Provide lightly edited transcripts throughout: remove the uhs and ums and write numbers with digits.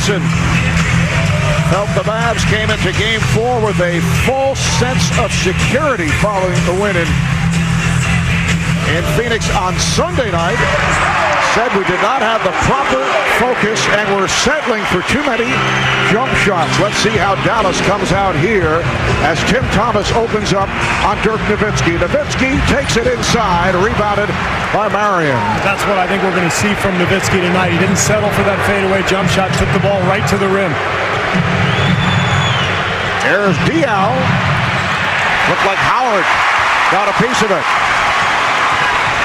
Johnson felt the Mavs came into Game 4 with a full sense of security following the win in Phoenix on Sunday night. Said we did not have the proper focus and we're settling for too many jump shots. Let's see how Dallas comes out here as Tim Thomas opens up on Dirk Nowitzki. Nowitzki takes it inside, rebounded by Marion. That's what I think we're going to see from Nowitzki tonight. He didn't settle for that fadeaway jump shot, took the ball right to the rim. There's Diaw. Looked like Howard got a piece of it.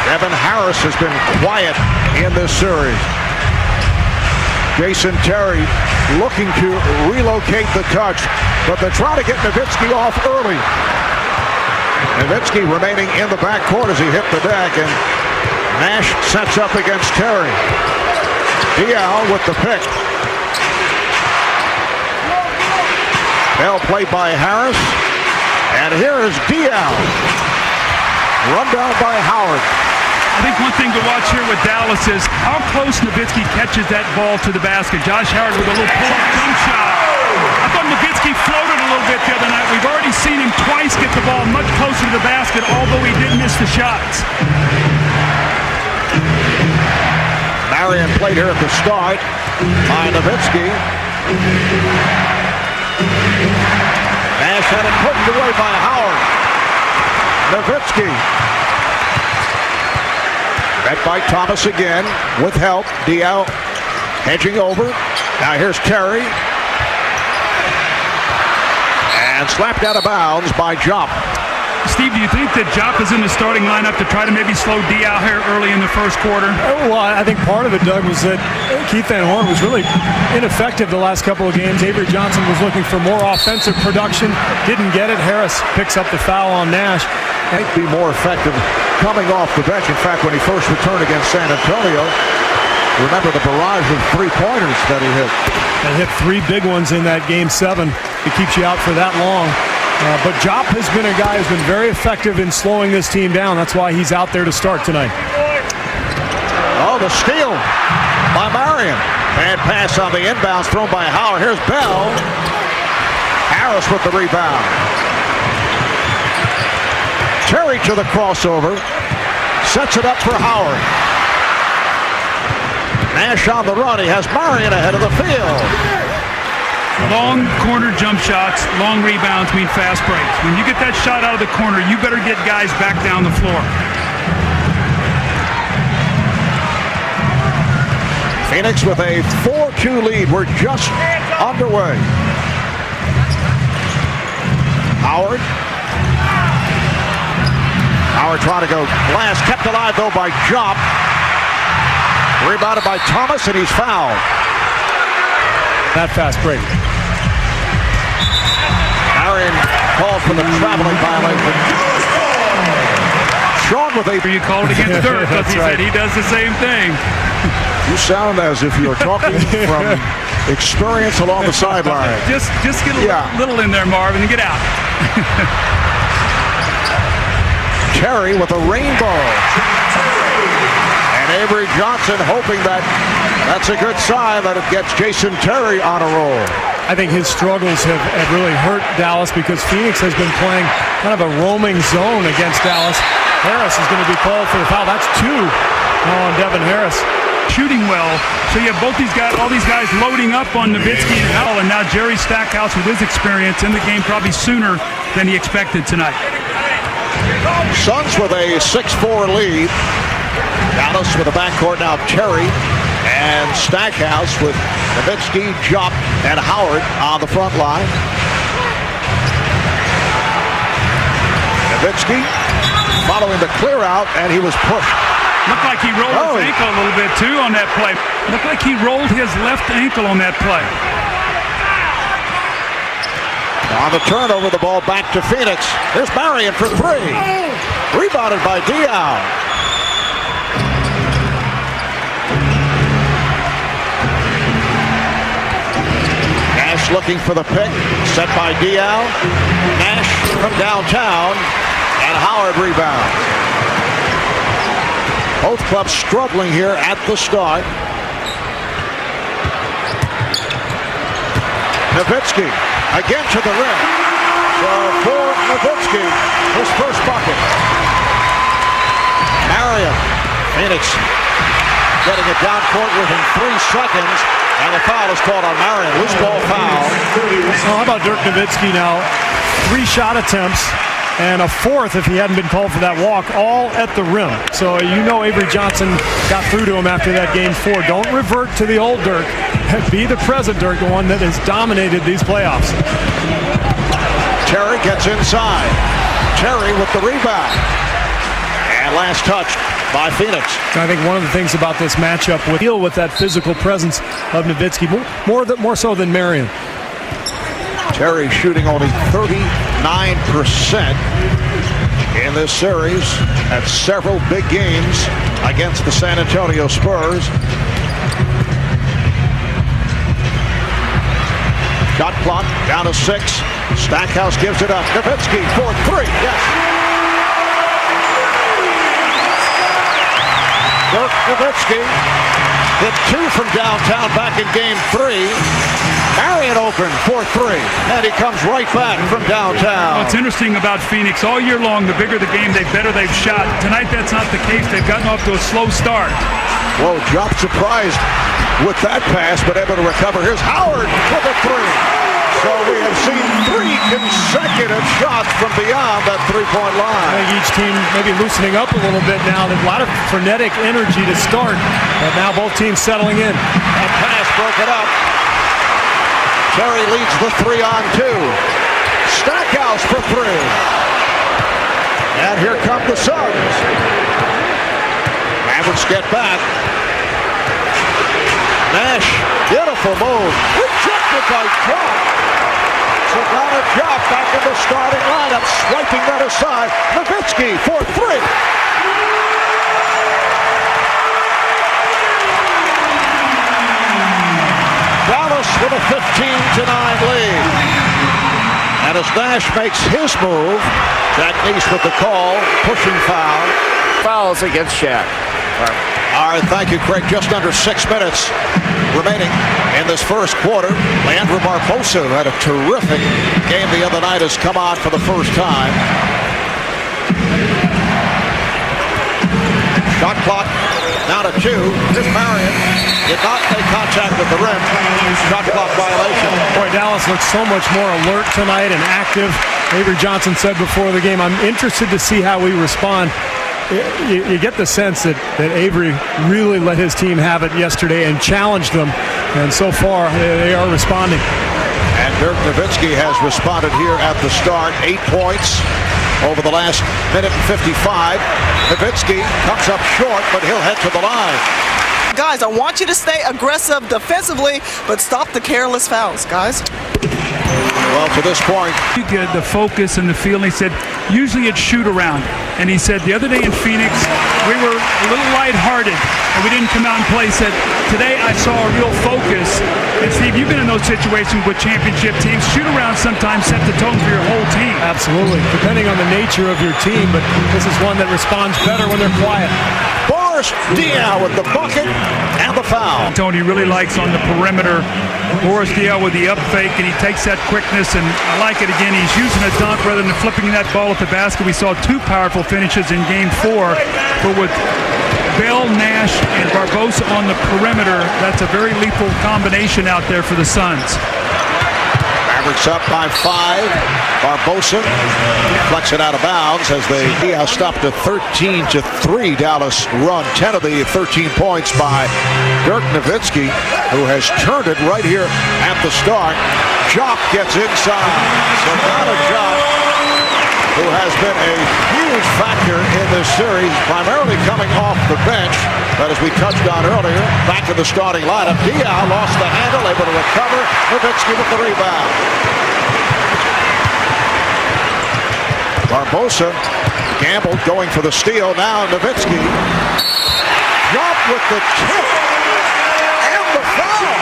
Devin Harris has been quiet in this series. Jason Terry looking to relocate the touch, but they're trying to get Nowitzki off early. Nowitzki remaining in the backcourt as he hit the deck, and Nash sets up against Terry. Diaw with the pick. Bell played by Harris, and here is Diaw. Run down by Howard. I think one thing to watch here with Dallas is how close Nowitzki catches that ball to the basket. Josh Howard with a little pull-up jump shot. I thought Nowitzki floated a little bit the other night. We've already seen him twice get the ball much closer to the basket, although he did miss the shots. Marion played here at the start by Nowitzki. Nash had it put away by Howard. Nowitzki. Met by Thomas again with help. Diaw hedging over. Now here's Terry. And slapped out of bounds by Jop. Steve, do you think that Jop is in the starting lineup to try to maybe slow Diaw here early in the first quarter? Well, I think part of it, Doug, was that Keith Van Horn was really ineffective the last couple of games. Avery Johnson was looking for more offensive production. Didn't get it. Harris picks up the foul on Nash. Might be more effective coming off the bench. In fact, when he first returned against San Antonio, remember the barrage of three-pointers that he hit. And hit three big ones in that Game 7. It keeps you out for that long. But Jop has been a guy who's been very effective in slowing this team down. That's why he's out there to start tonight. Oh, the steal by Marion. Bad pass on the inbounds thrown by Howard. Here's Bell. Harris with the rebound. Terry to the crossover. Sets it up for Howard. Nash on the run. He has Marion ahead of the field. Long corner jump shots, long rebounds mean fast breaks. When you get that shot out of the corner, you better get guys back down the floor. Phoenix with a 4-2 lead. We're just underway. Howard. Howard trying to go glass. Kept alive, though, by Jop. Rebounded by Thomas, and he's fouled. That fast break. Marion called for the traveling violation. Shawn with a... You called it against Dirk, because he right. said he does the same thing. You sound as if you're talking from experience along the sideline. Just get a little in there, Marvin, and get out. Terry with a rainbow. And Avery Johnson hoping that that's a good sign that it gets Jason Terry on a roll. I think his struggles have really hurt Dallas because Phoenix has been playing kind of a roaming zone against Dallas. Harris is going to be called for the foul. That's 2 on Devin Harris. Shooting well, so you have both these guys, all these guys loading up on Nowitzki and Howell, and now Jerry Stackhouse with his experience in the game probably sooner than he expected tonight. Suns with a 6-4 lead. Dallas with a backcourt now, Terry and Stackhouse with Nowitzki, Jop, and Howard on the front line. Nowitzki following the clear out, and he was pushed. Looked like he rolled his ankle a little bit, too, on that play. Looked like he rolled his left ankle on that play. On the turnover, the ball back to Phoenix. Here's Marion for 3. Rebounded by Diaw. Nash looking for the pick. Set by Diaw. Nash from downtown. And Howard rebounds. Both clubs struggling here at the start. Nowitzki again to the rim. So for Nowitzki, his first bucket. Marion, Phoenix getting it down court within 3 seconds. And the foul is called on Marion. Loose ball foul. Well, how about Dirk Nowitzki now? 3 shot attempts and a 4th if he hadn't been called for that walk, all at the rim. So you know Avery Johnson got through to him after that game 4. Don't revert to the old Dirk. Be the present Dirk, the one that has dominated these playoffs. Terry gets inside. Terry with the rebound. And last touch by Phoenix. I think one of the things about this matchup would deal with that physical presence of Nowitzki more so than Marion. Terry shooting only 39% in this series at several big games against the San Antonio Spurs. Shot clock down to 6. Stackhouse gives it up. Nowitzki for 3. Yes. Dirk Nowitzki hit 2 from downtown back in game 3. Marion open for 3, and he comes right back from downtown. What's interesting about Phoenix, all year long, the bigger the game, the better they've shot. Tonight, that's not the case. They've gotten off to a slow start. Whoa, Job surprised with that pass, but able to recover. Here's Howard for the 3. So we have seen 3 consecutive shots from beyond that three-point I line. think each team maybe loosening up a little bit now. There's a lot of frenetic energy to start, but now both teams settling in. That pass broken up. Terry leads the 3-on-2. Stackhouse for 3. And here come the Suns. Mavericks get back. Nash, beautiful move. Rejected by Shawn. So now a Job back in the starting lineup, swiping that aside. Nowitzki for 3. Dallas with a 15-9 lead. And as Nash makes his move, Jack Neese with the call, pushing foul. Fouls against Shaq. All right, thank you, Craig. Just under 6 minutes remaining in this first quarter. Leandro Barbosa had a terrific game the other night, has come on for the first time. Shot clock down to 2. Here's Marion. Did not make contact with the rim. Shot clock violation. Boy, Dallas looks so much more alert tonight and active. Avery Johnson said before the game, I'm interested to see how we respond. You get the sense that Avery really let his team have it yesterday and challenged them. And so far, they are responding. And Dirk Nowitzki has responded here at the start. 8 points over the last minute and 55. Nowitzki comes up short, but he'll head to the line. Guys, I want you to stay aggressive defensively, but stop the careless fouls, guys. Well, to this point, Good, the focus and the feel. He said, usually it's shoot around. And he said the other day in Phoenix, we were a little lighthearted and we didn't come out and play. He said, today I saw a real focus. And Steve, you've been in those situations with championship teams. Shoot around sometimes set the tone for your whole team. Absolutely, depending on the nature of your team, but this is one that responds better when they're quiet. Boris Diaw with the bucket and the foul. Tony really likes on the perimeter. Boris Diaw with the up fake, and he takes that quickness, and I like it again. He's using a dunk rather than flipping that ball at the basket. We saw 2 powerful finishes in game 4, but with Bell, Nash, and Barbosa on the perimeter, that's a very lethal combination out there for the Suns. Mavericks up by 5. Barbosa flex it out of bounds as they stopped a 13-3 Dallas run. 10 of the 13 points by Dirk Nowitzki, who has turned it right here at the start. Jock gets inside. So now a Jock, who has been a huge factor in this series, primarily coming off the bench. But as we touched on earlier, back in the starting lineup. Diaw lost the handle, able to recover. Nowitzki with the rebound. Barbosa gambled, going for the steal. Now Nowitzki. Drop with the tip and the foul.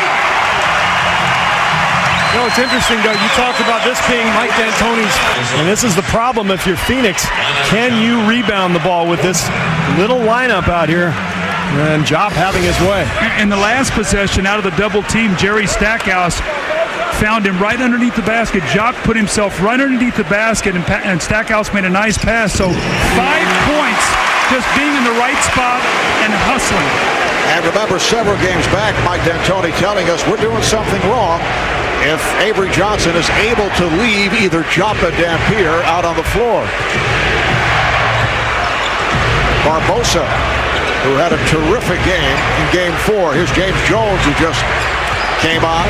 You know, it's interesting, Doug. You talked about this being Mike D'Antoni's, and this is the problem if you're Phoenix. Can you rebound the ball with this little lineup out here? And Job having his way. In the last possession, out of the double team, Jerry Stackhouse found him right underneath the basket. Jock put himself right underneath the basket, and Stackhouse made a nice pass. So 5 points just being in the right spot and hustling. And remember, several games back, Mike D'Antoni telling us we're doing something wrong if Avery Johnson is able to leave either Joppa Dampier out on the floor. Barbosa, who had a terrific game in Game 4. Here's James Jones, who just came on.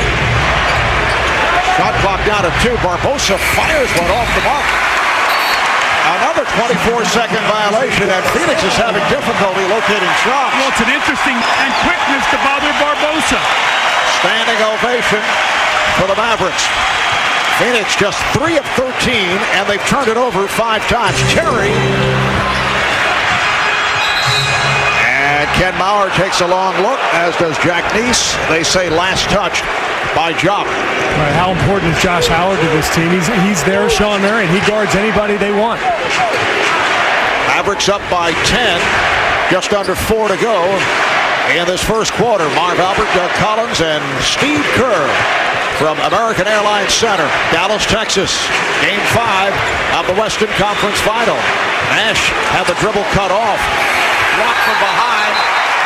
Shot clock down to 2. Barbosa fires one off the mark. Another 24-second violation, and Phoenix is having difficulty locating shots. Well, it's an interesting and quickness to bother Barbosa. Standing ovation for the Mavericks. Phoenix just 3 of 13, and they've turned it over 5 times. Terry. And Ken Maurer takes a long look, as does Jack Neese. They say last touched by Jock. Right, how important is Josh Howard to this team? He's there, Shawn Marion. He guards anybody they want. Mavericks up by 10. Just under 4 to go in this first quarter. Marv Albert, Doug Collins, and Steve Kerr from American Airlines Center, Dallas, Texas. Game 5 of the Western Conference Final. Nash had the dribble cut off. Blocked from behind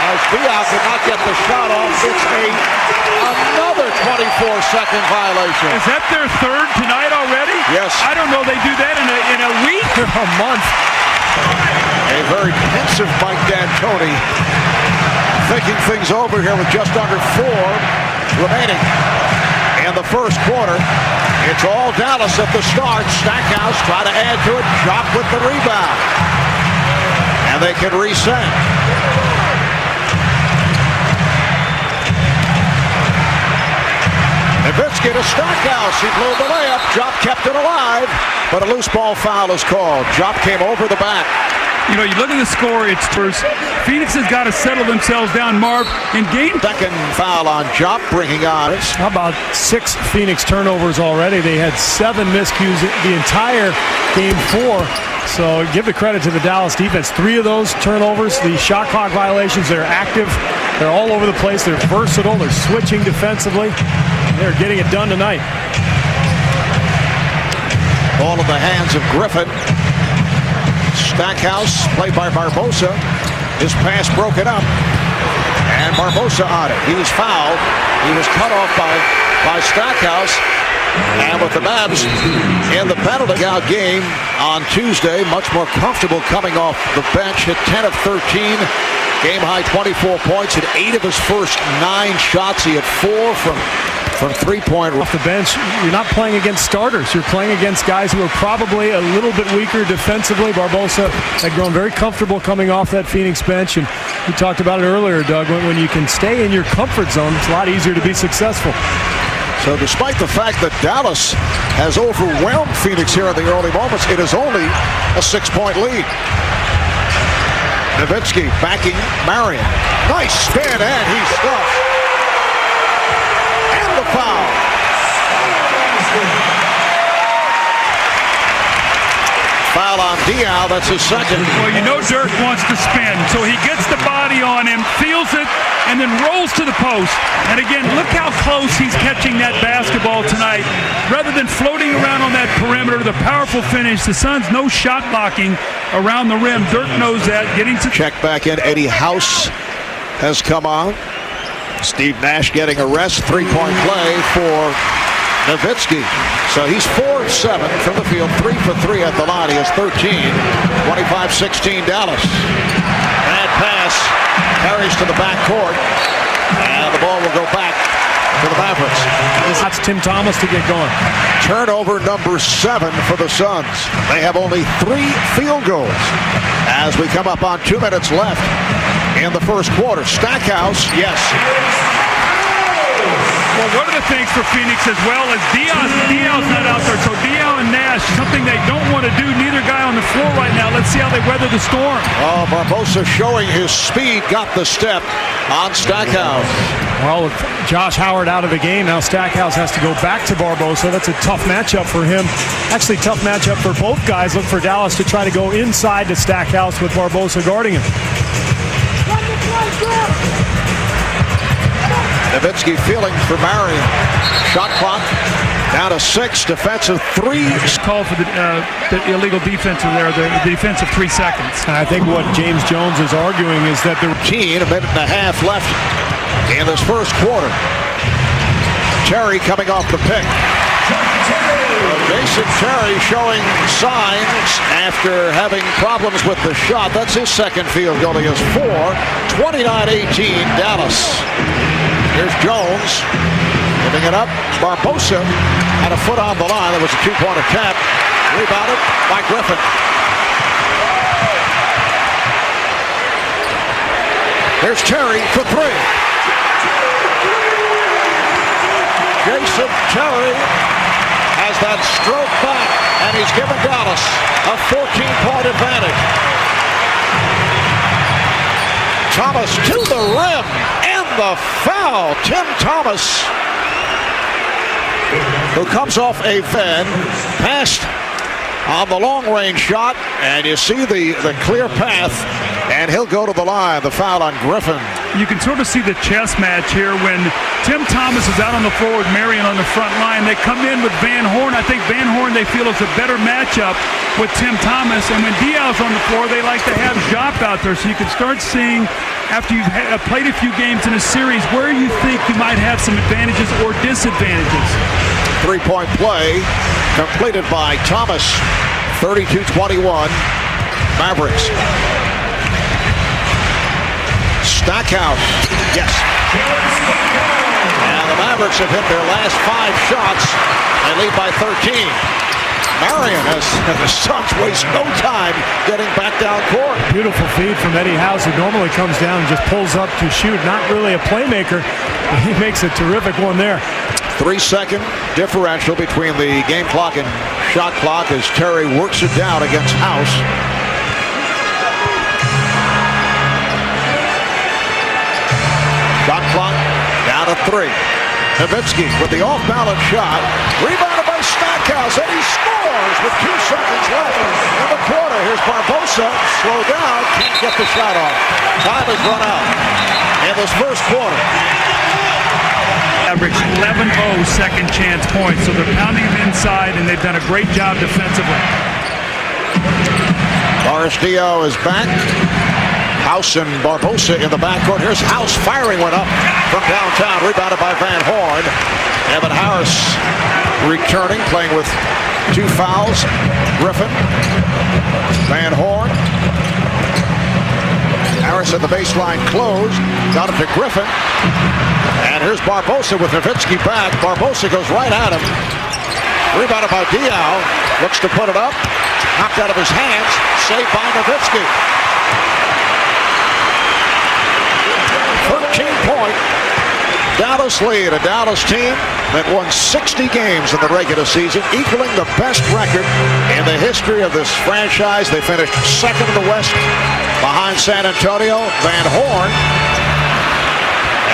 as Diaz could not get the shot off. It's another 24-second violation. Is that their third tonight already? Yes. I don't know they do that in a week or a month. A very pensive Mike D'Antoni, thinking things over here with just under 4 remaining in the first quarter. It's all Dallas at the start. Stackhouse try to add to it. Jock with the rebound. And they can reset. Nowitzki to Stackhouse. He blew the layup. Jock kept it alive, but a loose ball foul is called. Jock came over the back. You know, you look at the score, it's first. Phoenix has got to settle themselves down, Marv. In game Second foul on Jock, bringing on it. How about 6 Phoenix turnovers already? They had 7 miscues the entire Game 4. So give the credit to the Dallas defense. 3 of those turnovers, the shot clock violations, they're active. They're all over the place. They're versatile. They're switching defensively. They're getting it done tonight. Ball in the hands of Griffin. Stackhouse, played by Barbosa. His pass broken up. And Barbosa on it. He was fouled. He was cut off by Stackhouse. And with the Mavs in the penalty out game on Tuesday, much more comfortable coming off the bench. Hit 10 of 13. Game high 24 points. Hit 8 of his first 9 shots. He had 4 from 3-point. Off the bench, you're not playing against starters. You're playing against guys who are probably a little bit weaker defensively. Barbosa had grown very comfortable coming off that Phoenix bench, and we talked about it earlier, Doug. When you can stay in your comfort zone, it's a lot easier to be successful. So despite the fact that Dallas has overwhelmed Phoenix here in the early moments, it is only a 6-point lead. Nowitzki backing Marion. Nice spin, and he stuffed. And the foul. Foul on Diaw, that's his second. Well, you know Dirk wants to spin, so he gets the body on him, feels it, and then rolls to the post. And again, look how close he's catching that basketball tonight. Rather than floating around on that perimeter, the powerful finish. The Suns, no shot blocking around the rim. Dirk knows that. Getting to check back in. Eddie House has come on. Steve Nash getting a rest. 3-point play for Nowitzki. So he's 4 of 7 from the field, 3 for 3 at the line. He has 13. 25-16 Dallas. Bad pass. Carries to the backcourt. And the ball will go back to the Mavericks. That's Tim Thomas to get going. Turnover number 7 for the Suns. They have only 3 field goals as we come up on 2 minutes left in the first quarter. Stackhouse, yes. Well, one of the things for Phoenix as well is Diaw's not out there. So Diaw and Nash, something they don't want to do. Neither guy on the floor right now. Let's see how they weather the storm. Oh, Barbosa showing his speed. Got the step on Stackhouse. Well, with Josh Howard out of the game, now Stackhouse has to go back to Barbosa. That's a tough matchup for him. Actually, tough matchup for both guys. Look for Dallas to try to go inside to Stackhouse with Barbosa guarding him. Nowitzki feeling for Marion. Shot clock Down to 6, defensive 3. Call for the illegal defensive there, the defensive 3 seconds. And I think what James Jones is arguing is that the 15, a minute and a half left in this first quarter. Terry coming off the pick. Jason Terry showing signs after having problems with the shot. That's his second field goal. He has 4. 29-18 Dallas. Here's Jones giving it up. Barbosa had a foot on the line. That was a 2-point attempt. Rebounded by Griffin. Here's Terry for 3. Jason Terry has that stroke back, and he's given Dallas a 14-point advantage. Thomas to the rim, and the foul. Tim Thomas, who comes off a fan, passed on the long-range shot, and you see the clear path, and he'll go to the line. The foul on Griffin. You can sort of see the chess match here when Tim Thomas is out on the floor with Marion on the front line. They come in with Van Horn. I think Van Horn, they feel, is a better matchup with Tim Thomas. And when Diaw's on the floor, they like to have Jop out there. So you can start seeing, after you've played a few games in a series, where you think you might have some advantages or disadvantages. 3-point play completed by Thomas. 32-21 Mavericks. Stackhouse, yes. And the Mavericks have hit their last 5 shots and lead by 13. Marion has, and the Suns waste no time getting back down court. beautiful feed from Eddie House, who normally comes down and just pulls up to shoot. Not really a playmaker, but he makes a terrific one there. 3-second differential between the game clock and shot clock as Terry works it down against House. Shot clock down to 3. Nowitzki with the off-balance shot. Rebounded by Stackhouse, and he scores with 2 seconds left in the quarter. Here's Barbosa. Slow down. Can't get the shot off. Time has run out in this first quarter. Average 11-0 second chance points, so they're pounding them inside, and they've done a great job defensively. Boris Dio is back. House and Barbosa in the backcourt. Here's House firing one up from downtown. Rebounded by Van Horn. Evan Harris returning, playing with 2 fouls. Griffin. Van Horn. Harris at the baseline closed. Got it to Griffin. And here's Barbosa with Nowitzki back. Barbosa goes right at him. Rebounded by Diaw. Looks to put it up. Knocked out of his hands. Saved by Nowitzki. 13-point Dallas lead. A Dallas team that won 60 games in the regular season, equaling the best record in the history of this franchise. They finished second in the West behind San Antonio. Van Horn.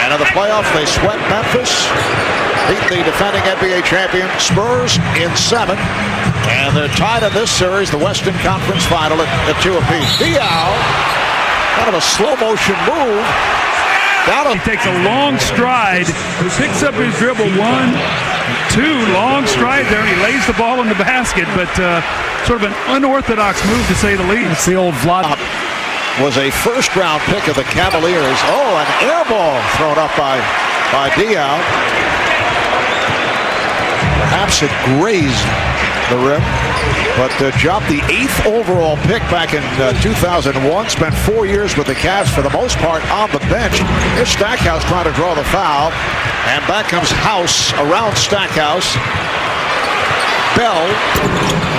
And in the playoffs, they swept Memphis, beat the defending NBA champion Spurs in 7. And they're tied in this series, the Western Conference Final at 2 apiece. Diaw, kind of a slow-motion move. He takes a long stride, picks up his dribble, 1, 2, long stride there. He lays the ball in the basket, but sort of an unorthodox move to say the least. It's the old Vlad. Was a first-round pick of the Cavaliers. Oh, an air ball thrown up by Diaw. Perhaps it grazed the rim, but dropped the 8th overall pick back in 2001. Spent 4 years with the Cavs for the most part on the bench. Here's Stackhouse trying to draw the foul, and back comes House around Stackhouse. Bell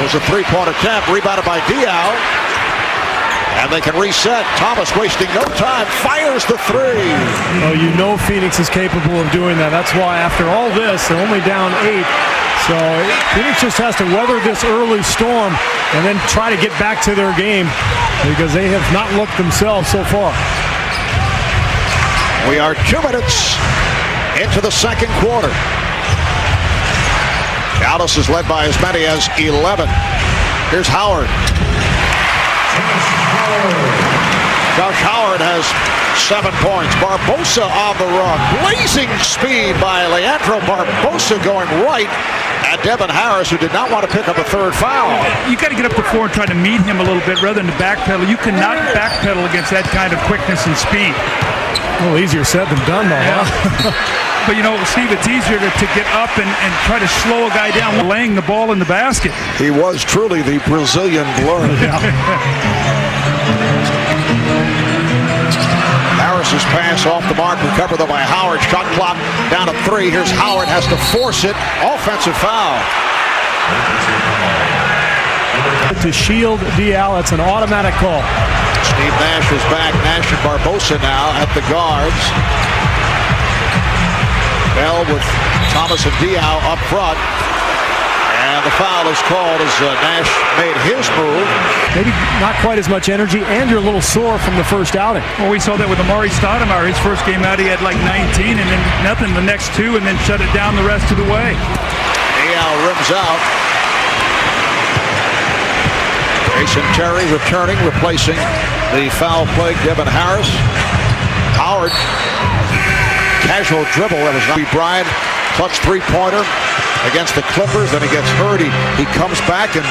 was a 3-point attempt, rebounded by Diaw, and they can reset. Thomas wasting no time, fires the 3. Oh, you know Phoenix is capable of doing that. That's why after all this, they're only down 8. So Phoenix just has to weather this early storm and then try to get back to their game, because they have not looked themselves so far. We are 2 minutes into the second quarter. Dallas is led by as many as 11. Here's Howard. Josh Howard has 7 points. Barbosa on the run. Blazing speed by Leandro Barbosa going right at Devin Harris, who did not want to pick up a third foul. You got to get up the floor and try to meet him a little bit rather than to backpedal. You cannot backpedal against that kind of quickness and speed. A little easier said than done, though, huh? But, you know, Steve, it's easier to get up and try to slow a guy down laying the ball in the basket. He was truly the Brazilian blur. Harris's pass off the mark, recovered though by Howard. Shot clock down to 3. Here's Howard, has to force it. Offensive foul. To shield Dial, it's an automatic call. Steve Nash is back. Nash and Barbosa now at the guards. Bell with Thomas and Dial up front. And the foul is called as Nash made his move. Maybe not quite as much energy, and you're a little sore from the first outing. Well, we saw that with Amari Stoudemire. His first game out, he had like 19, and then nothing the next 2, and then shut it down the rest of the way. Dial rims out. Jason Terry returning, replacing the foul-plagued Devin Harris. Howard, casual dribble. That was not Bryant. Clutch three-pointer against the Clippers. Then he gets hurt. He comes back in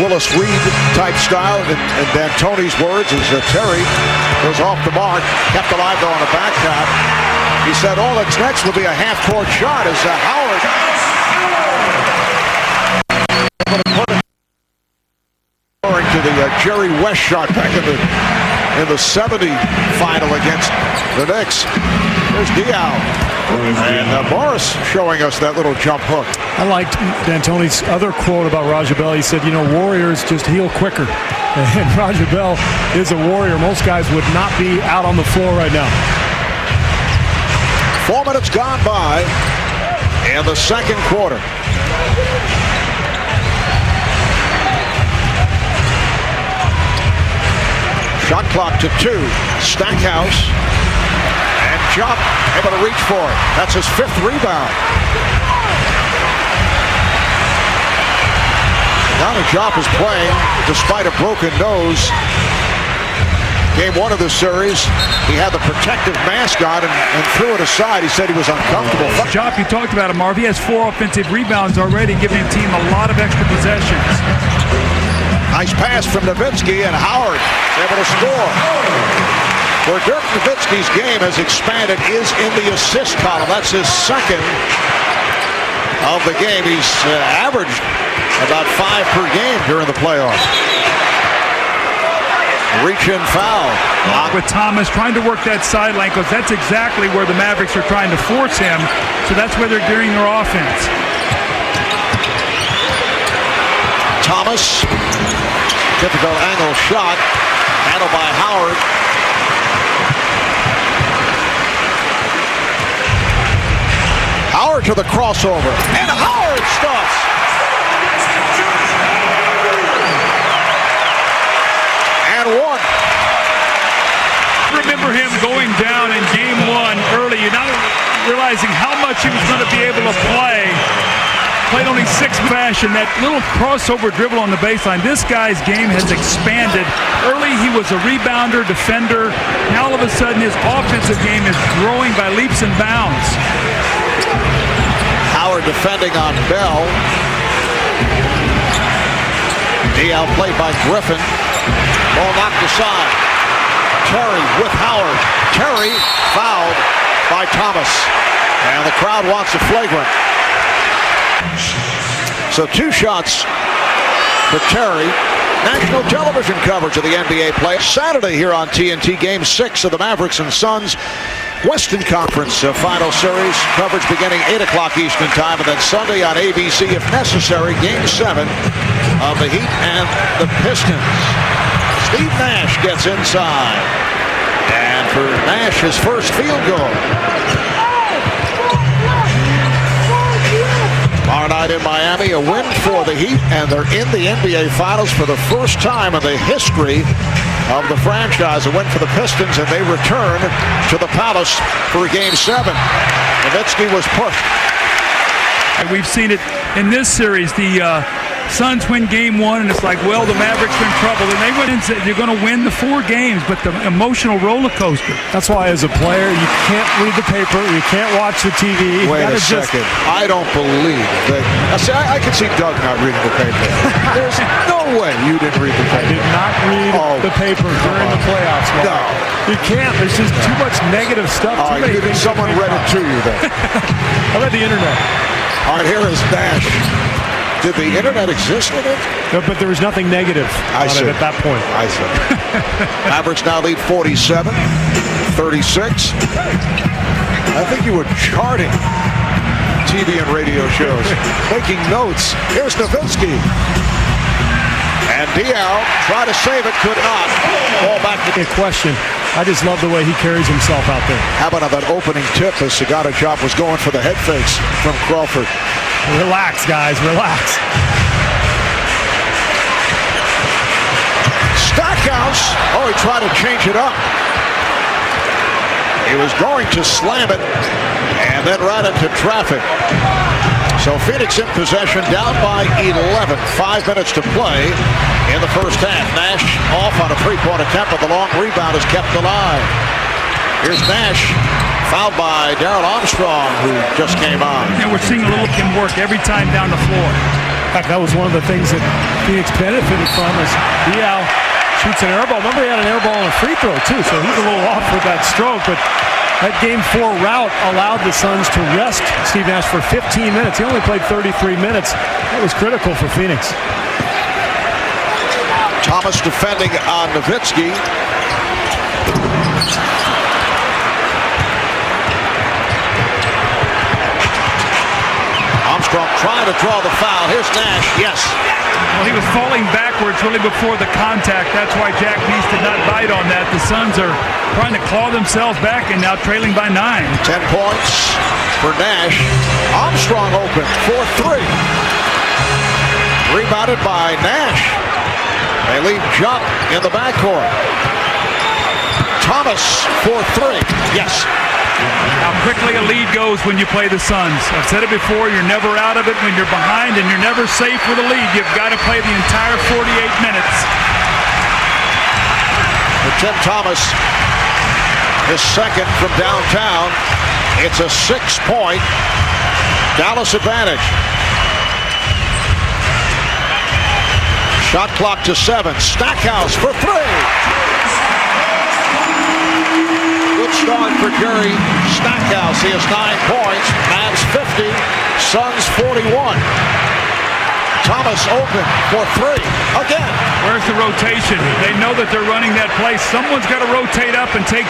Willis Reed type style. In D'Antoni's words, as Terry goes off the mark. Kept alive though on the back tap. He said all that's next will be a half-court shot as Howard. To the Jerry West shot back in the 70 final against the Knicks. There's Dial. And Morris showing us that little jump hook. I liked D'Antoni's other quote about Raja Bell. He said, you know, warriors just heal quicker. And Raja Bell is a warrior. Most guys would not be out on the floor right now. 4 minutes gone by in the second quarter. Shot clock to 2. Stackhouse. And Jop able to reach for it. That's his 5th rebound. Now Jop is playing despite a broken nose. Game 1 of the series, he had the protective mask on and threw it aside. He said he was uncomfortable. Jop, you talked about him, Marv. He has 4 offensive rebounds already, giving the team a lot of extra possessions. Nice pass from Nowitzki, and Howard able to score. Where Dirk Nowitzki's game has expanded is in the assist column. That's his 2nd of the game. He's averaged about 5 per game during the playoffs. Reach in foul. With Thomas trying to work that sideline, because that's exactly where the Mavericks are trying to force him. So that's where they're gearing their offense. Thomas, difficult angle shot, handled by Howard. Howard to the crossover, and Howard stuffs. And 1. Remember him going down in game 1 early, you're not realizing how much he was going to be able to play. Played only 6 fashion. That little crossover dribble on the baseline. This guy's game has expanded. Early he was a rebounder, defender. Now all of a sudden his offensive game is growing by leaps and bounds. Howard defending on Bell. Dial played by Griffin. Ball knocked aside. Terry with Howard. Terry fouled by Thomas. And the crowd wants a flagrant. So 2 shots for Terry. National television coverage of the NBA play Saturday here on TNT. Game 6 of the Mavericks and Suns Western Conference Final Series. Coverage beginning 8 o'clock Eastern Time, and then Sunday on ABC, if necessary, Game 7 of the Heat and the Pistons. Steve Nash gets inside. And for Nash, his first field goal. Tomorrow night in Miami, a win for the Heat, and they're in the NBA Finals for the first time in the history of the franchise. A win for the Pistons, and they return to the Palace for Game 7. Nowitzki was pushed. And we've seen it in this series. The Suns win game 1, and it's like, well, the Mavericks are in trouble. And they went and said they're going to win the 4 games, but the emotional roller coaster. That's why, as a player, you can't read the paper, you can't watch the TV. Wait a second. I don't believe that. I can see Doug not reading the paper. There's no way you didn't read the paper. I did not read the paper during the playoffs. No. You can't. There's just too much negative stuff. Too many things. Someone read it to you then. I read the internet. All right, here is Nash. Did the internet exist in it? No, but there was nothing negative on it at that point. I see. Mavericks now lead 47-36. I think you were charting TV and radio shows, making notes. Here's Nowitzki. And Diaw tried to save it, could not. Ball back to a question. I just love the way he carries himself out there. How about that opening tip as Sagata Chop was going for the head fakes from Crawford? Relax, guys, relax. Stackhouse. Oh, he tried to change it up. He was going to slam it and then ran into traffic. So Phoenix in possession, down by 11. 5 minutes to play in the first half. Nash off on a three-point attempt, but the long rebound is kept alive. Here's Nash, fouled by Darrell Armstrong, who just came on. And we're seeing a little can work every time down the floor. In fact, that was one of the things that Phoenix benefited from is Diaw shoots an air ball. Remember, he had an air ball on a free throw, too, so he's a little off with that stroke, but that Game 4 route allowed the Suns to rest Steve Nash for 15 minutes. He only played 33 minutes. That was critical for Phoenix. Thomas defending on Nowitzki. Armstrong trying to draw the foul. Here's Nash. Yes. Well, he was falling backwards really before the contact. That's why Jack Neese did not bite on that. The Suns are trying to claw themselves back and now trailing by 9. 10 points for Nash. Armstrong open for 3. Rebounded by Nash. They leave Jump in the backcourt. Thomas for 3. Yes. How quickly a lead goes when you play the Suns. I've said it before, you're never out of it when you're behind, and you're never safe with a lead. You've got to play the entire 48 minutes. For Tim Thomas, his second from downtown. It's a 6-point Dallas advantage. Shot clock to 7. Stackhouse for 3. Good start for Jerry Stackhouse. He has 9 points. Mavs 50, Suns 41. Thomas open for 3 again. Where's the rotation? They know that they're running that play. Someone's got to rotate up and take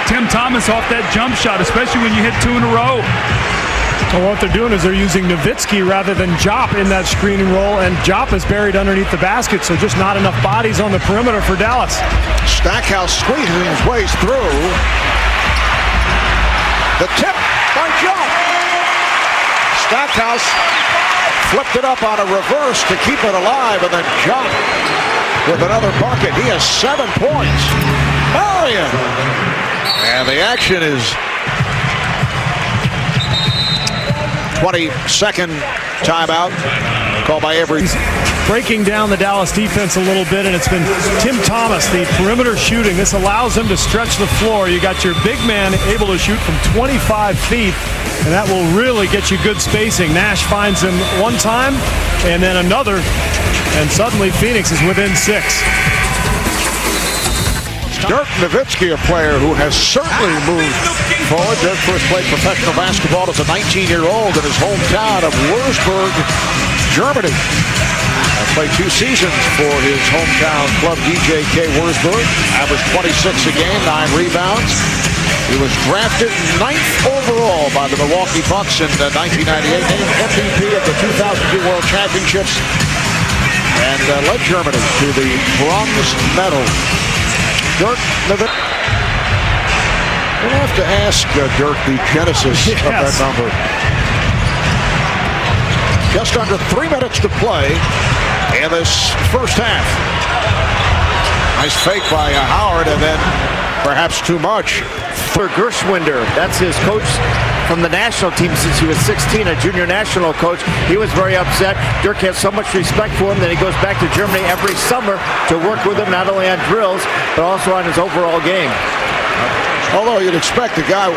Tim Thomas off that jump shot, especially when you hit 2 in a row. Well, what they're doing is they're using Nowitzki rather than Jop in that screening role, and Jop is buried underneath the basket, so just not enough bodies on the perimeter for Dallas. Stackhouse squeezing his ways through. The tip by Jop. Stackhouse flipped it up on a reverse to keep it alive, and then Jop with another bucket. He has 7 points. Marion. And the action is 22nd timeout called by Avery. He's breaking down the Dallas defense a little bit, and it's been Tim Thomas, the perimeter shooting. This allows him to stretch the floor. You got your big man able to shoot from 25 feet, and that will really get you good spacing. Nash finds him one time, and then another, and suddenly Phoenix is within 6. Dirk Nowitzki, a player who has certainly moved forward. Dirk first played professional basketball as a 19-year-old in his hometown of Würzburg, Germany. Played 2 seasons for his hometown club, DJK Würzburg. Averaged 26 a game, 9 rebounds. He was drafted 9th overall by the Milwaukee Bucks in 1998, named MVP of the 2002 World Championships, and led Germany to the bronze medal. Dirk Nowitzki. We'll have to ask Dirk the genesis of that number. Just under 3 minutes to play in this first half. Nice fake by Howard, and then perhaps too much. For Gershwinder, that's his coach from the national team since he was 16, a junior national coach. He was very upset. Dirk has so much respect for him that he goes back to Germany every summer to work with him, not only on drills, but also on his overall game. Although you'd expect a guy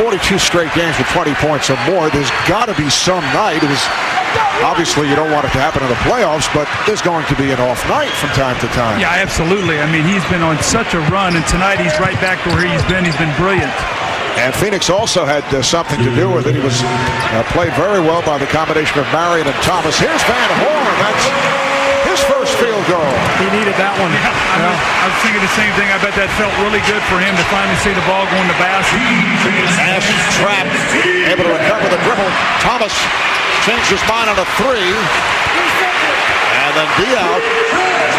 42 straight games with 20 points or more, there's got to be some night. It was obviously you don't want it to happen in the playoffs, but there's going to be an off night from time to time. Yeah, absolutely. I mean, he's been on such a run, and tonight he's right back to where he's been. He's been brilliant. And Phoenix also had something to do with it. He was played very well by the combination of Marion and Thomas. Here's Van Horn. That's his first field goal. He needed that one. I was thinking the same thing. I bet that felt really good for him to finally see the ball go in the basket. Nash trapped, able to recover the dribble. Thomas changed his mind on a three. And then Diop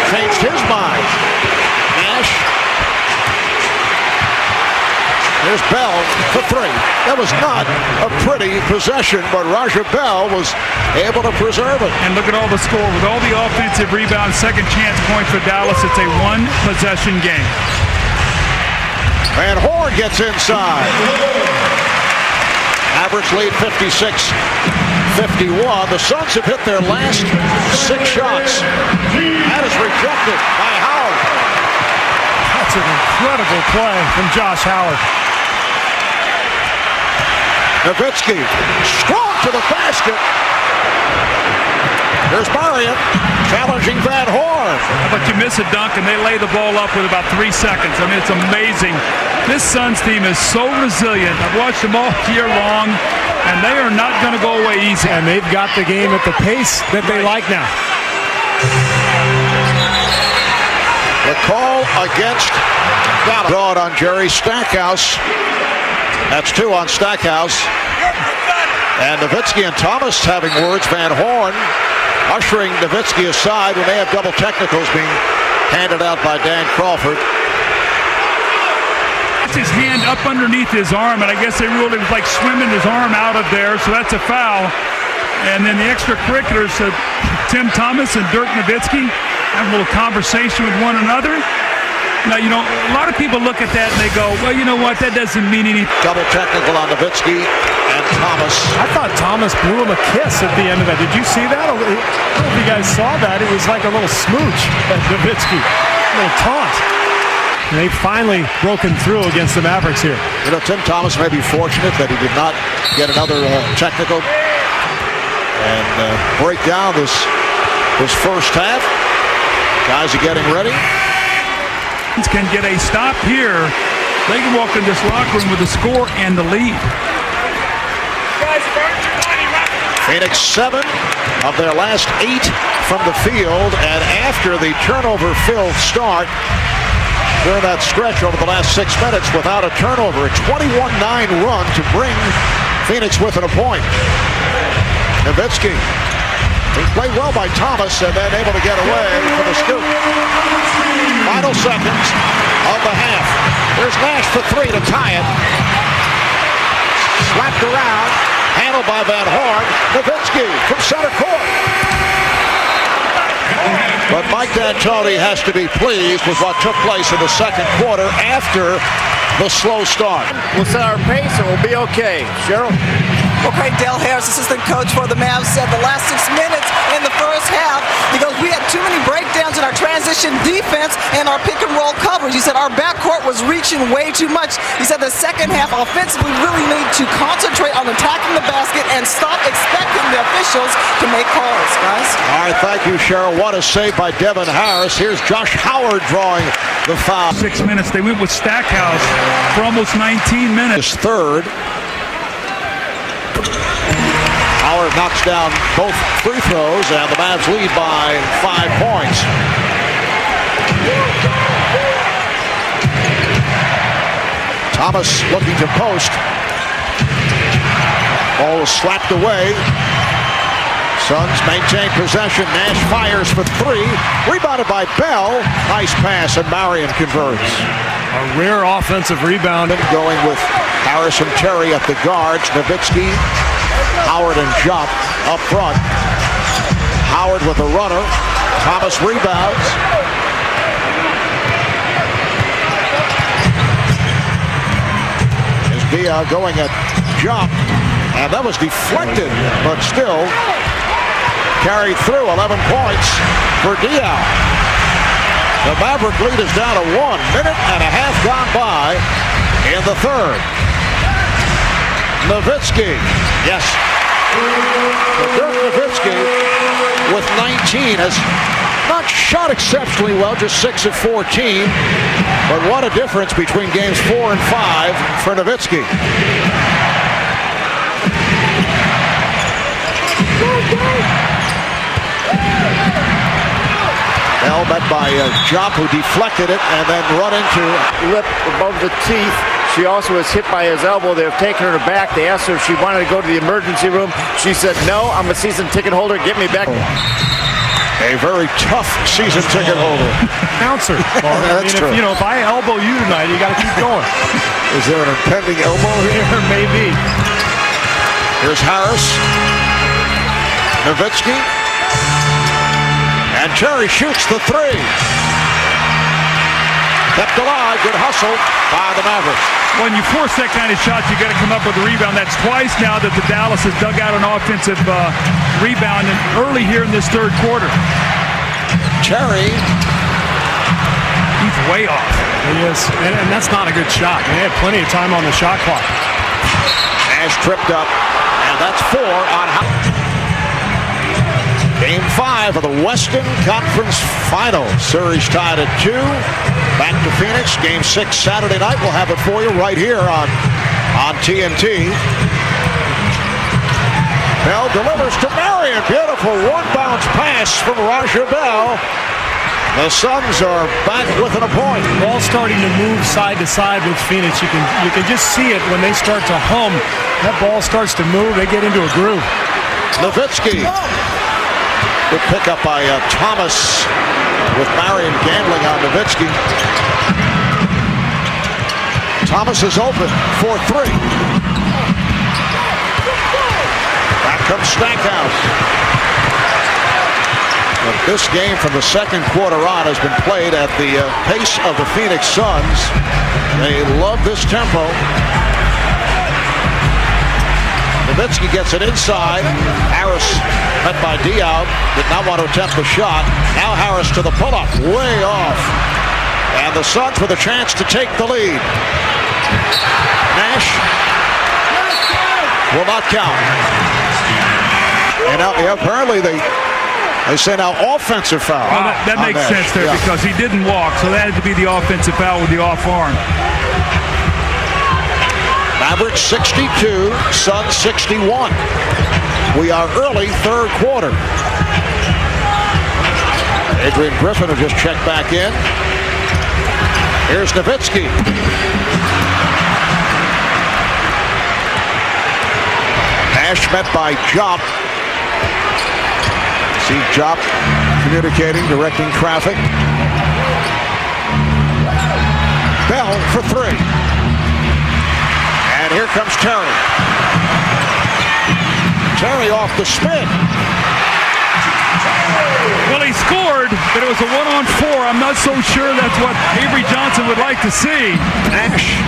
changed his mind. Nash. Here's Bell for three. That was not a pretty possession, but Raja Bell was able to preserve it. And look at all the score. With all the offensive rebounds, second chance points for Dallas, it's a one-possession game. Van Horn gets inside. Average lead 56-51. The Suns have hit their last 6 shots. That is rejected by Howard. That's an incredible play from Josh Howard. Nowitzki, strong to the basket. There's Marion challenging Van Horn. How about you miss a dunk and they lay the ball up with about 3 seconds? I mean, it's amazing. This Suns team is so resilient. I've watched them all year long, and they are not going to go away easy. And they've got the game at the pace that they like now. The call against Dallas. Drawed on Jerry Stackhouse. That's 2 on Stackhouse. And Nowitzki and Thomas having words. Van Horn ushering Nowitzki aside when they have double technicals being handed out by Dan Crawford. His hand up underneath his arm, and I guess they ruled it was like swimming his arm out of there, so that's a foul. And then the extracurriculars, Tim Thomas and Dirk Nowitzki have a little conversation with one another. Now, you know, a lot of people look at that and they go, well, you know what, that doesn't mean anything. Double technical on Nowitzki and Thomas. I thought Thomas blew him a kiss at the end of that. Did you see that? I don't know if you guys saw that. It was like a little smooch at Nowitzki, a little taunt. And they've finally broken through against the Mavericks here. You know, Tim Thomas may be fortunate that he did not get another technical and break down this first half. Guys are getting ready. Can get a stop here. They can walk in this locker room with the score and the lead. Phoenix 7 of their last 8 from the field, and after the turnover-filled start during that stretch over the last 6 minutes without a turnover, a 21-9 run to bring Phoenix within a point. Nowitzki, he played well by Thomas and then able to get away for the scoop. Final seconds of the half. There's Nash for 3 to tie it. Slapped around, handled by Van Horn. Nowitzki from center court. But Mike D'Antoni has to be pleased with what took place in the second quarter after the slow start. We'll set our pace and we'll be okay. Cheryl? Okay, Dale Harris, assistant coach for the Mavs, said the last 6 minutes in the first half, he goes, we had too many breakdowns in our transition defense and our pick and roll coverage. He said our backcourt was reaching way too much. He said the second half offensively really need to concentrate on attacking the basket and stop expecting the officials to make calls, guys. All right, thank you, Cheryl. What a save by Devin Harris. Here's Josh Howard drawing the foul. 6 minutes. They went with Stackhouse for almost 19 minutes. His third. Howard knocks down both free throws, and the Mavs lead by 5 points. Thomas looking to post. Ball is slapped away. Suns maintain possession. Nash fires for 3. Rebounded by Bell. Nice pass, and Marion converts. A rare offensive rebound. Going with Harris and Terry at the guards. Nowitzki, Howard, and Jop up front. Howard with a runner. Thomas rebounds. Dia going at jump, and that was deflected, but still carried through. 11 points for Dia. The Maverick lead is down to 1 minute and a half gone by in the third. Nowitzki, yes. Dirk Nowitzki with 19 has not shot exceptionally well, just 6 of 14. But what a difference between games 4 and 5 for Nowitzki. Bell met by Jop, who deflected it and then run into Lip above the teeth. She also was hit by his elbow. They've taken her back. They asked her if she wanted to go to the emergency room. She said, no, I'm a season ticket holder. Get me back. a very tough season ticket holder. Bouncer. That's true. If I elbow you tonight, you got to keep going. Is there an impending elbow here? Maybe. Here's Harris. Nowitzki. And Cherry shoots the three. Kept alive. Good hustle by the Mavericks. When you force that kind of shot, you got to come up with a rebound. That's twice now that the Dallas has dug out an offensive rebound and early here in this third quarter. Cherry. He's way off. He is. And that's not a good shot. They had plenty of time on the shot clock. Nash tripped up. And that's 4 on Game 5 of the Western Conference Finals. Series tied at 2. Back to Phoenix. Game 6 Saturday night. We'll have it for you right here on TNT. Bell delivers to Marion. Beautiful one-bounce pass from Raja Bell. The Suns are back within a point. Ball starting to move side to side with Phoenix. You can just see it when they start to hum. That ball starts to move. They get into a groove. Nowitzki. Good pickup by Thomas with Marion gambling on Nowitzki. Thomas is open for 3. Back comes Stackhouse. But this game from the second quarter on has been played at the pace of the Phoenix Suns. They love this tempo. Nowitzki gets it inside. Harris met by Diab. Did not want to attempt the shot. Now Harris to the pull-up. Way off. And the Suns with a chance to take the lead. Nash will not count. And now, apparently they say now offensive foul. Well, that makes sense there because he didn't walk, so that had to be the offensive foul with the off arm. Mavericks 62, Suns 61. We are early third quarter. Adrian Griffin will just check back in. Here's Nowitzki. Nash met by Jop. See Jop communicating, directing traffic. Bell for 3. And here comes Terry. Terry off the spin. Well, he scored, but it was a 1-on-4. I'm not so sure that's what Avery Johnson would like to see. Nash.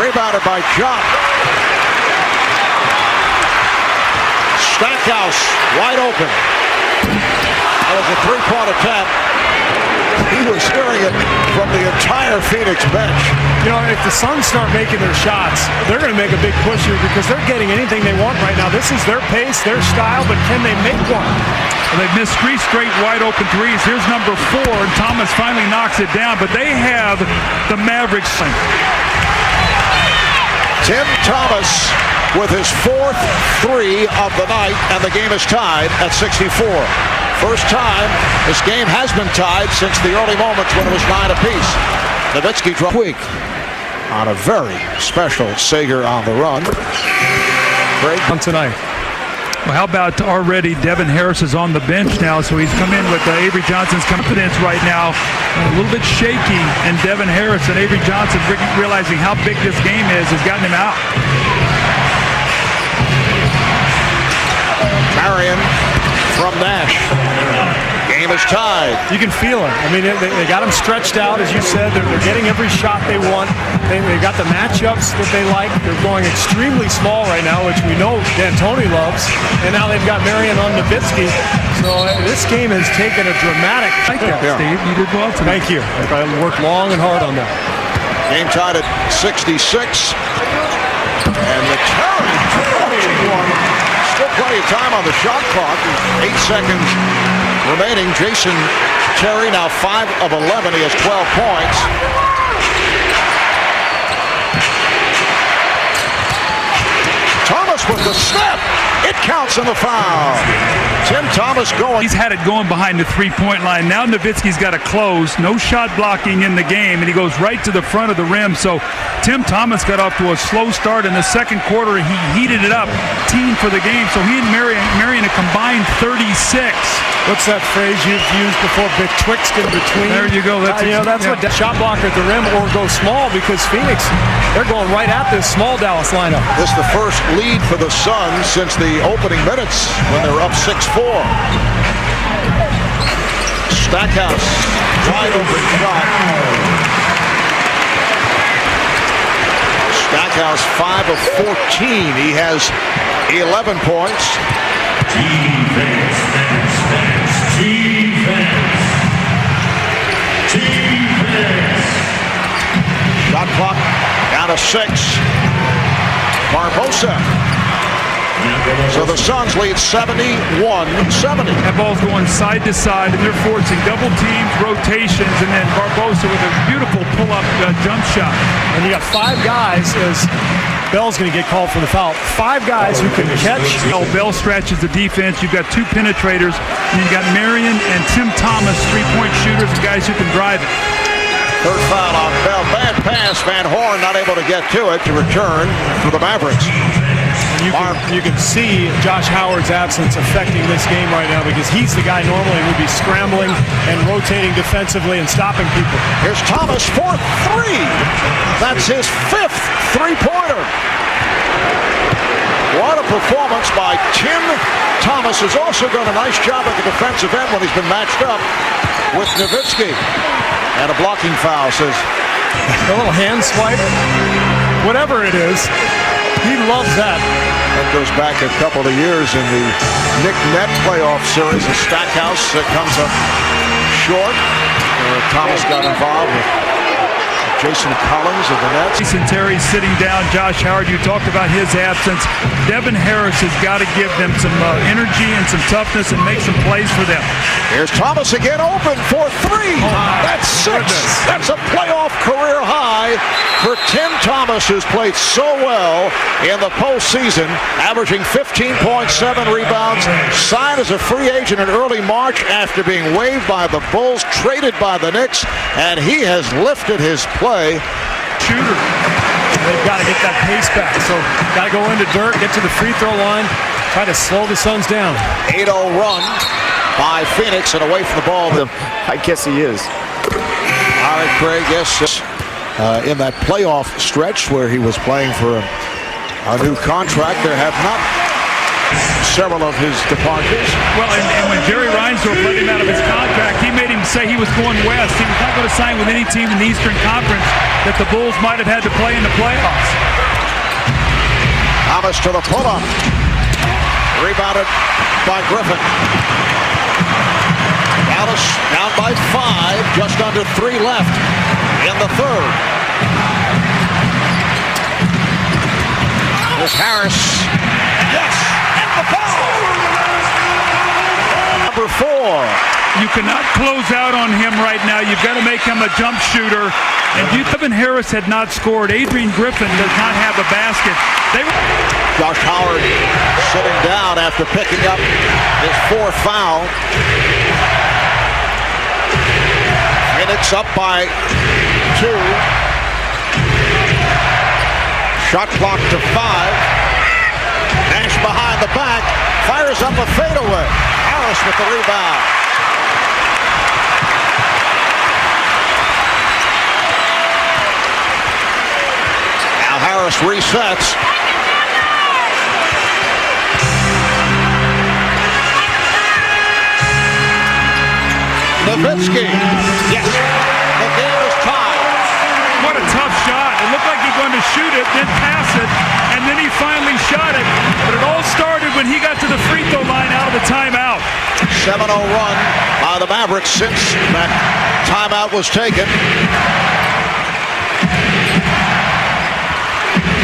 Rebounded by John. Stackhouse wide open. That was a 3-point attempt. He was hearing it from the entire Phoenix bench. If the Suns start making their shots, they're going to make a big push here because they're getting anything they want right now. This is their pace, their style, but can they make one? Well, they've missed 3 straight wide open threes. Here's number 4, and Thomas finally knocks it down, but they have the Mavericks. Tim Thomas with his 4th 3 of the night, and the game is tied at 64. First time this game has been tied since the early moments when it was 9 apiece. Nowitzki dropped week on a very special Sager on the run. Great on tonight. Well, how about already Devin Harris is on the bench now, so he's come in with Avery Johnson's confidence right now. A little bit shaky, and Devin Harris and Avery Johnson realizing how big this game is has gotten him out. Marion from Nash. Game Game is tied. You can feel it. I mean, they got them stretched out, as you said. They're getting every shot they want. They got the matchups that they like. They're going extremely small right now, which we know D'Antoni loves. And now they've got Marion on Nowitzki. So this game has taken a dramatic. Like that, Steve. You did well tonight. Thank you. I worked long and hard on that. Game tied at 66. And the Terry 21. Still plenty of time on the shot clock. 8 seconds remaining. Jason Terry now 5 of 11. He has 12 points. Thomas with the snap. It counts in the foul. Tim Thomas going. He's had it going behind the three-point line. Now Nowitzki's got to close. No shot blocking in the game, and he goes right to the front of the rim. So Tim Thomas got off to a slow start in the second quarter. He heated it up, team for the game. So he and Marion a combined 36. What's that phrase you've used before? Betwixt and between. There you go. That's what shot blocker at the rim or go small, because Phoenix, they're going right at this small Dallas lineup. This is the first lead for the Suns since the opening minutes when they were up 6-4. Stackhouse, wide open shot. Stackhouse 5 of 14. He has 11 points. Defense. Shot clock down to 6. Barbosa. So the Suns lead 71-70. That ball's going side to side, and they're forcing double teams, rotations, and then Barbosa with a beautiful pull-up jump shot. And you got 5 guys, as Bell's going to get called for the foul. 5 guys who can catch. Bell stretches the defense. You've got 2 penetrators, and you've got Marion and Tim Thomas, three-point shooters, and guys who can drive it. Third foul on Bell. Bad pass. Van Horn not able to get to it to return for the Mavericks. You can see Josh Howard's absence affecting this game right now, because he's the guy normally who would be scrambling and rotating defensively and stopping people. Here's Thomas for 3. That's his 5th three-pointer. What a performance by Tim Thomas, who's also done a nice job at the defensive end when he's been matched up with Nowitzki. And a blocking foul, says. A little hand swipe. Whatever it is, he loves that. That goes back a couple of years in the Nick Net playoff series. And Stackhouse comes up short. Thomas got involved with Jason Collins of the Nets. Jason Terry sitting down. Josh Howard, you talked about his absence. Devin Harris has got to give them some energy and some toughness and make some plays for them. Here's Thomas again, open for 3. That's 6. That's a playoff career high for Tim Thomas, who's played so well in the postseason, averaging 15.7 rebounds, signed as a free agent in early March after being waived by the Bulls, traded by the Knicks, and he has lifted his play. Shooter. They've got to get that pace back. So got to go into Dirk, get to the free throw line, try to slow the Suns down. 8-0 run by Phoenix and away from the ball. I guess he is. All right, Craig, yes. In that playoff stretch where he was playing for a new contract, there have not several of his departures. Well, and when Jerry Reinsdorf let him out of his contract, he made him say he was going west. He was not going to sign with any team in the Eastern Conference that the Bulls might have had to play in the playoffs. Thomas to the pull-up. Rebounded by Griffin. Dallas down by 5, just under 3 left in the third. Here's Harris. Yes, and the foul. Number 4. You cannot close out on him right now. You've got to make him a jump shooter. And Devin Harris had not scored. Adrian Griffin does not have a basket. Josh Howard sitting down after picking up his 4th foul. Phoenix up by 2. Shot clock to 5. Nash behind the back. Fires up a fadeaway. Harris with the rebound. Now Harris resets. Nowitzki. Yes. The game is tied. What a tough shot. It looked like he was going to shoot it, then pass it, and then he finally shot it. But it all started when he got to the free throw line out of the timeout. 7-0 run by the Mavericks since that timeout was taken.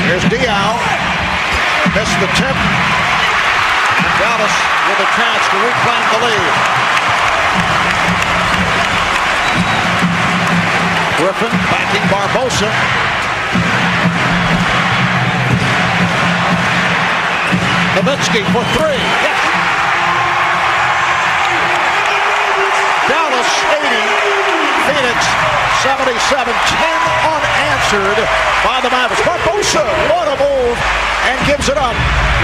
Here's Diaw. Missed the tip. And Dallas with a chance to reclaim the lead. Griffin backing Barbosa. Nowitzki for three. Yes. Dallas 80, Phoenix 77, 10 unanswered by the Mavericks. Barbosa, what a move, and gives it up.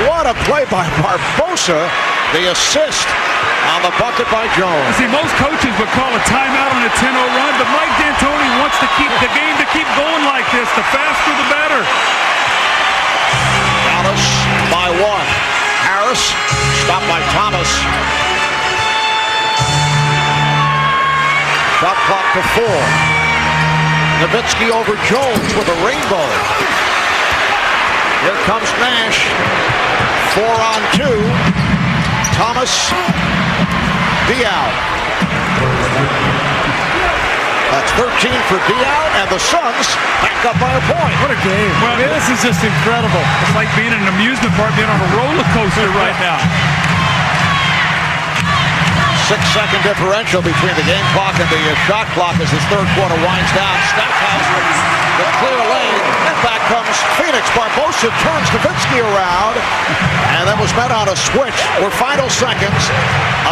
What a play by Barbosa. The assist on the bucket by Jones. See, most coaches would call a timeout on a 10-0 run, but Mike D'Antoni wants to keep the game to keep going like this. The faster, the better. Dallas by one. Harris stopped by Thomas. Shot clock to 4. Nowitzki over Jones with a rainbow. Here comes Nash. 4 on 2. Thomas. Diaw. That's 13 for Diaw, and the Suns back up by a point. What a game. Well, this is just incredible. It's like being in an amusement park, being on a roller coaster right now. 6-second differential between the game clock and the shot clock as this third quarter winds down. Stackhouse the clear lane, and back comes Phoenix. Barbosa turns Nowitzki around, and that was met on a switch. We're final seconds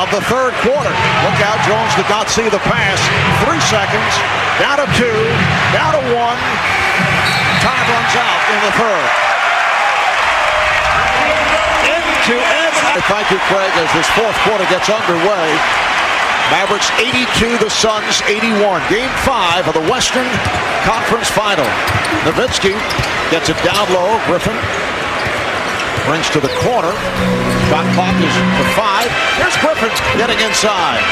of the third quarter. Look out, Jones did not see the pass. 3 seconds, down to 2, down to 1. Time runs out in the third. Thank you, Craig, as this fourth quarter gets underway. Mavericks 82, the Suns 81. Game 5 of the Western Conference Final. Nowitzki gets it down low. Griffin brings to the corner. Shot clock is to 5. Here's Griffin getting inside.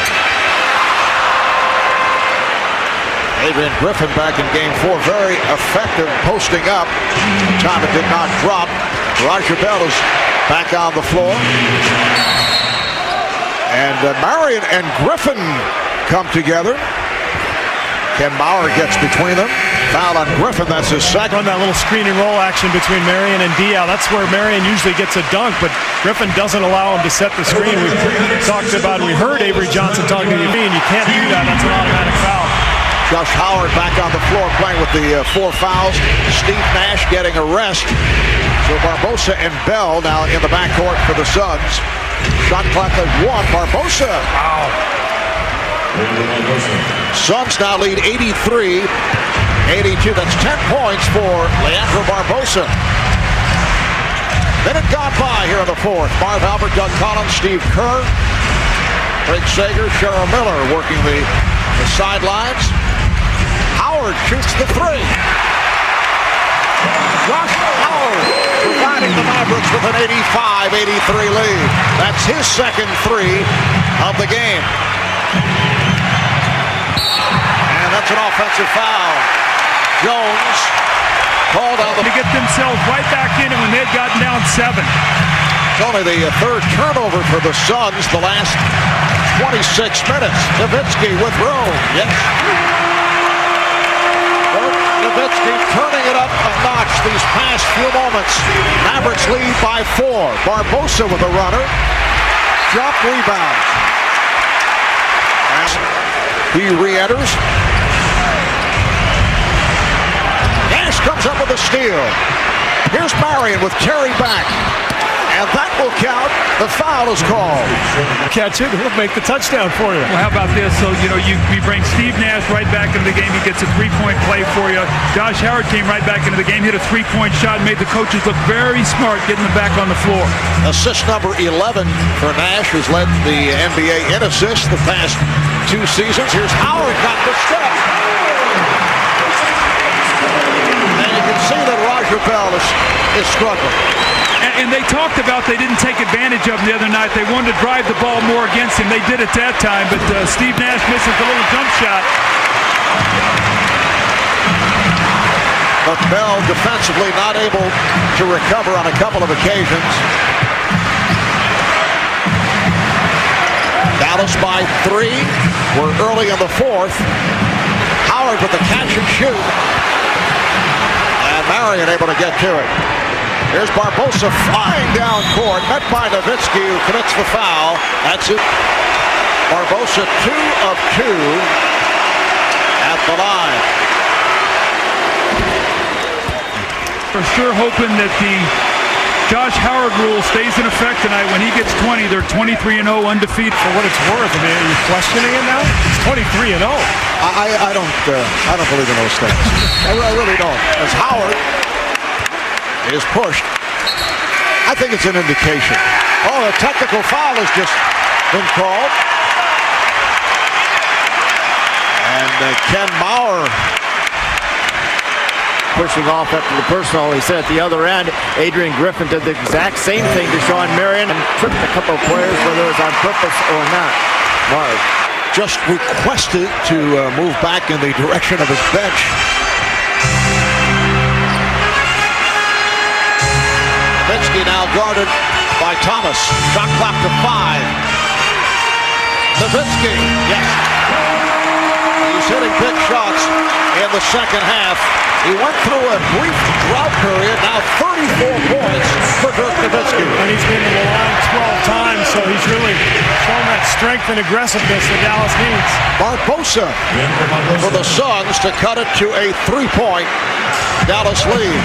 Adrian Griffin back in Game 4. Very effective posting up. Time it did not drop. Roger Bell is back on the floor. And Marion and Griffin come together. Ken Bauer gets between them. Foul on Griffin, that's his second. Run that little screen and roll action between Marion and Diaw. That's where Marion usually gets a dunk, but Griffin doesn't allow him to set the screen. We talked about, we heard Avery Johnson talking to you, and you can't do that. That's an automatic foul. Josh Howard back on the floor playing with the 4 fouls. Steve Nash getting a rest. So Barbosa and Bell now in the backcourt for the Suns. Shot clock at 1. Barbosa. Wow. Suns now lead 83-82. That's 10 points for Leandro Barbosa. Minute gone by here in the fourth. Marv Albert, Doug Collins, Steve Kerr, Craig Sager, Cheryl Miller working the sidelines. Howard shoots the 3. Josh Howard providing the Mavericks with an 85-83 lead. That's his second 3 of the game. And that's an offensive foul. Jones called on To get themselves right back in it when they'd gotten down 7. It's only the third turnover for the Suns the last 26 minutes. Nowitzki with room. Yes. Nowitzki turning it up a notch these past few moments. Mavericks lead by 4. Barbosa with a runner. Drop rebound. And he re-enters. Nash comes up with a steal. Here's Marion with Terry back. And that will count. The foul is called. Catch it, he'll make the touchdown for you. Well, how about this? So, we bring Steve Nash right back into the game. He gets a 3-point play for you. Josh Howard came right back into the game, hit a 3-point shot, made the coaches look very smart getting them back on the floor. Assist number 11 for Nash, who's led the NBA in assists the past 2 seasons. Here's Howard got the step. And you can see that Roger Bell is struggling. And they talked about they didn't take advantage of him the other night. They wanted to drive the ball more against him. They did it that time, but Steve Nash misses a little jump shot. But Bell defensively not able to recover on a couple of occasions. Dallas by 3. We're early in the fourth. Howard with the catch and shoot. And Marion able to get to it. Here's Barbosa flying down court, met by Nowitzki, who commits the foul. That's it. Barbosa 2 of 2 at the line. For sure hoping that the Josh Howard rule stays in effect tonight. When he gets 20, they're 23-0 undefeated. For what it's worth, I mean, are you questioning it now? It's 23-0. I don't believe in those things. I really don't. As Howard is pushed, I think it's an indication. Oh, a technical foul has just been called. And Ken Maurer pushing off after the personal. He said at the other end, Adrian Griffin did the exact same thing to Shawn Marion and tripped a couple of players, whether it was on purpose or not. Mark just requested to move back in the direction of his bench. Nowitzki now guarded by Thomas. Shot clock to 5. Nowitzki, yes. He's hitting big shots in the second half. He went through a brief drought period, now 34 points for Dirk Nowitzki. And he's been to the line 12 times, so he's really shown that strength and aggressiveness that Dallas needs. Barbosa for the Suns to cut it to a 3-point Dallas lead.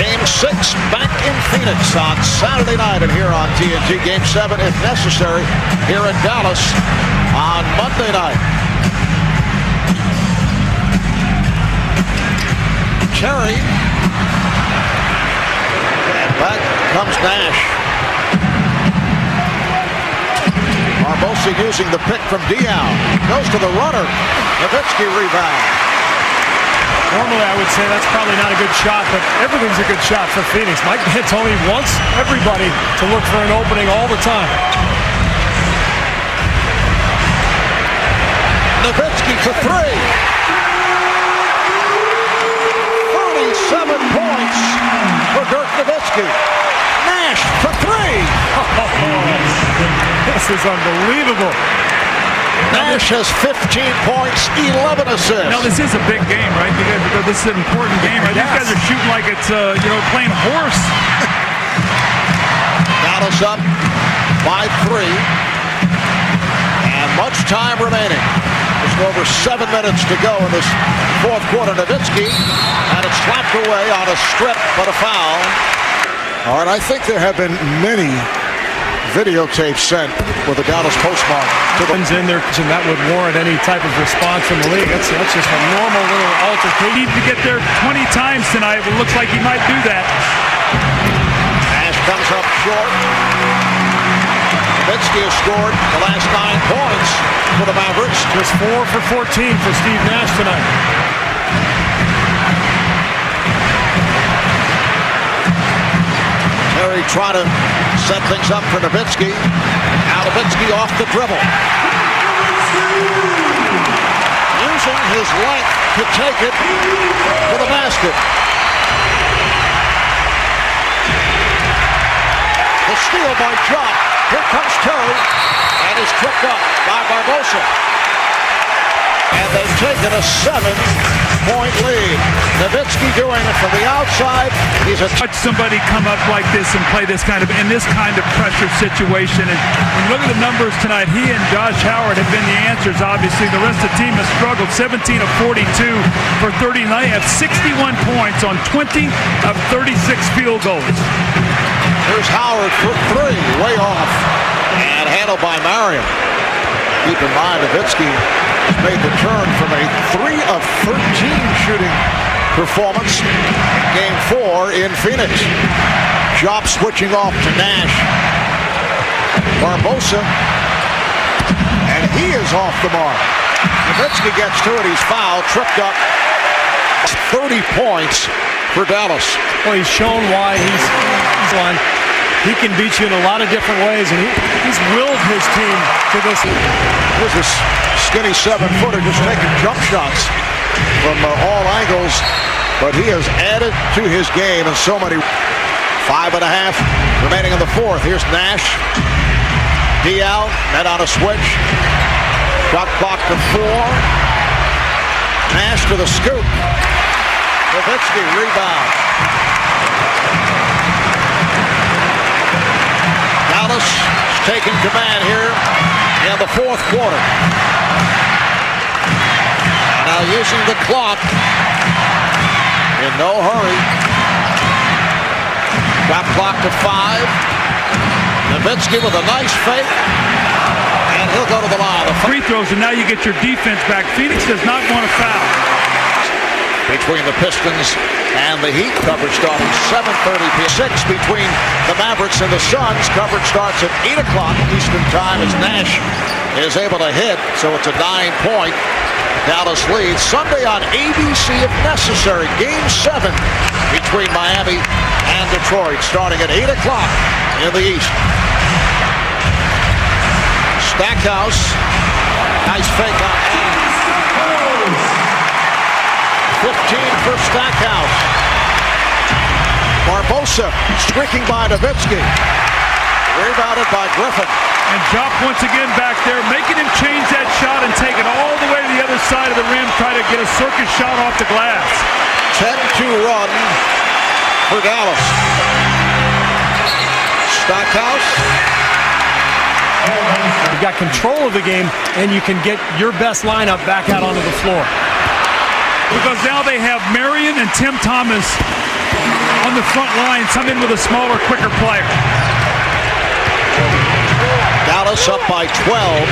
Game 6 back in Phoenix on Saturday night and here on TNT. Game 7, if necessary, here in Dallas on Monday night. Terry. And back comes Nash. Barbosa using the pick from Diaw. Goes to the runner. Nowitzki rebound. Normally I would say that's probably not a good shot, but everything's a good shot for Phoenix. Mike D'Antoni wants everybody to look for an opening all the time. Nowitzki for 3. 7 points for Dirk Nowitzki. Nash for 3. This is unbelievable. Nash has 15 points, 11 assists. Now this is a big game, right? Because this is an important game, right? Yes. These guys are shooting like it's playing horse. Dallas up by 3. And much time remaining. Just over 7 minutes to go in this fourth quarter. Nowitzki had it slapped away on a strip, but a foul. All right, I think there have been many videotapes sent with the Dallas postmark to the In there, and that would warrant any type of response from the league. That's just a normal little altercation. Need to get there 20 times tonight. It looks like he might do that. Nash comes up short. Nowitzki has scored the last 9 points for the Mavericks. Just 4 for 14 for Steve Nash tonight. Terry trying to set things up for Nowitzki. Now Nowitzki off the dribble. Using his length to take it to the basket. The steal by Jock. Here comes Terry, and is tripped up by Barbosa. And they've taken a 7-point lead. Nowitzki doing it from the outside. He's Watch somebody come up like this and play this kind of pressure situation. And when you look at the numbers tonight, he and Josh Howard have been the answers. Obviously, the rest of the team has struggled. 17 of 42 for 39. They have 61 points on 20 of 36 field goals. Here's Howard for 3, way off, and handled by Marion. Keep in mind, Nowitzki has made the turn from a 3 of 13 shooting performance in Game 4 in Phoenix. Job switching off to Nash. Barbosa, and he is off the mark. Nowitzki gets to it, he's fouled, tripped up. 30 points for Dallas. Well, he's shown why he's line. He can beat you in a lot of different ways, and he's willed his team to this. Here's this skinny 7-footer just taking jump shots from all angles, but he has added to his game in so many. 5.5 remaining in the fourth. Here's Nash. D out, net on a switch. Shot clock to 4. Nash to the scoop. Nowitzki rebound. Dallas is taking command here in the fourth quarter. Now using the clock in no hurry. Shot clock to 5. Nowitzki with a nice fake. And he'll go to the line. Free throws, and now you get your defense back. Phoenix does not want to foul. Between the Pistons and the Heat, coverage starting 7:30 p.m. 6 between the Mavericks and the Suns. Coverage starts at 8 o'clock Eastern time as Nash is able to hit. So it's a 9-point Dallas lead. Sunday on ABC if necessary. Game 7 between Miami and Detroit starting at 8 o'clock in the East. Stackhouse. Nice fake on Nash. 15 for Stackhouse. Barbosa streaking by Nowitzki. Rebounded by Griffin. And Jock once again back there, making him change that shot and take it all the way to the other side of the rim, try to get a circus shot off the glass. 10-2 run for Dallas. Stackhouse. You got control of the game, and you can get your best lineup back out onto the floor. Because now they have Marion and Tim Thomas on the front line, some in with a smaller, quicker player. Dallas up by 12.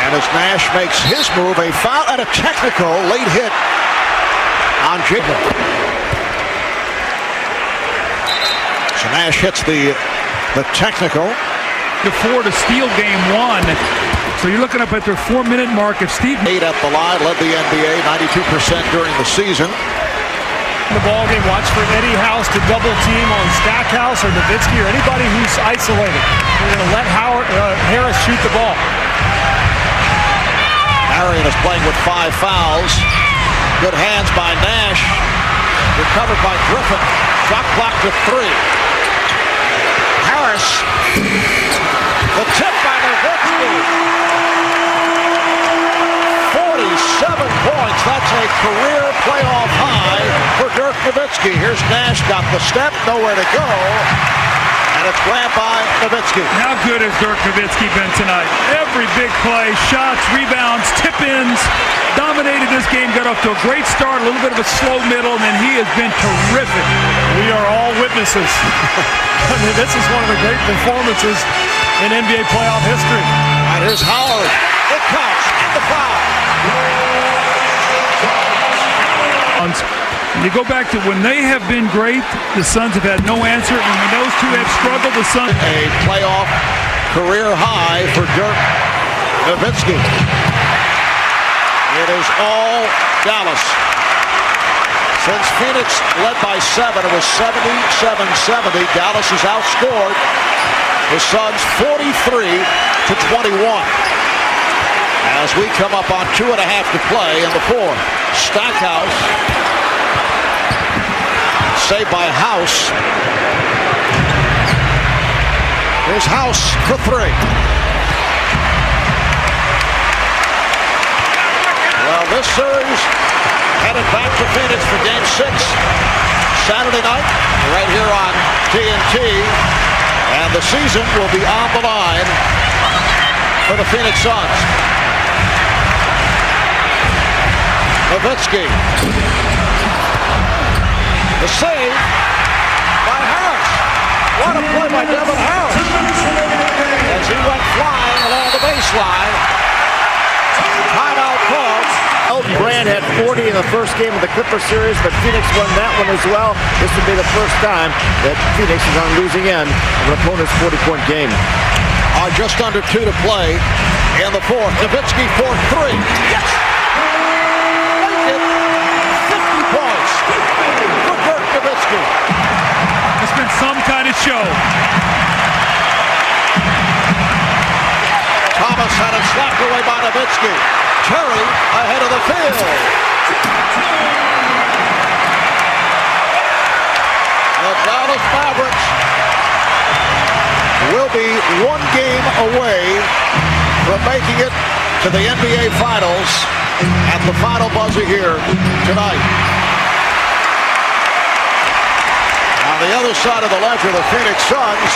And as Nash makes his move, a foul and a technical late hit on Jiggle. So Nash hits the technical. The 4 to steal game 1. So you're looking up at their 4-minute mark. If Steve 8 at the line, led the NBA 92% during the season. The ball game, watch for Eddie House to double team on Stackhouse or Nowitzki or anybody who's isolated. They're going to let Harris shoot the ball. Marion is playing with 5 fouls. Good hands by Nash. Recovered by Griffin. Shot clock to 3. Harris. The tip by Nowitzki. 47 points. That's a career playoff high for Dirk Nowitzki. Here's Nash, got the step, nowhere to go. And it's grabbed by Nowitzki. How good has Dirk Nowitzki been tonight? Every big play, shots, rebounds, tip-ins, dominated this game, got off to a great start, a little bit of a slow middle, and then he has been terrific. We are all witnesses. I mean, this is one of the great performances in NBA playoff history. And here's Howard. It counts. And the foul. You go back to when they have been great, the Suns have had no answer, and when those two have struggled, the Suns. A playoff career high for Dirk Nowitzki. It is all Dallas. Since Phoenix led by 7, it was 77-70. Dallas has outscored the Suns 43-21. As we come up on 2.5 to play in the fourth. Stackhouse. Saved by House. Here's House for 3. Well, this series headed back to Phoenix for Game 6 Saturday night, right here on TNT. And the season will be on the line for the Phoenix Suns. Nowitzki. The save by Harris. What a play by Devin Harris. As he went flying along the baseline. Timeout called. Elton Brand had 40 in the first game of the Clipper series, but Phoenix won that one as well. This would be the first time that Phoenix is on losing end of an opponent's 40-point game. Just under 2 to play in the fourth. Nowitzki for 3. Yes! 50 points for Dirk Nowitzki. show. Thomas had it slapped away by Nowitzki. Terry ahead of the field. The Dallas Mavericks will be one game away from making it to the NBA Finals at the final buzzer here tonight. On the other side of the ledger, the Phoenix Suns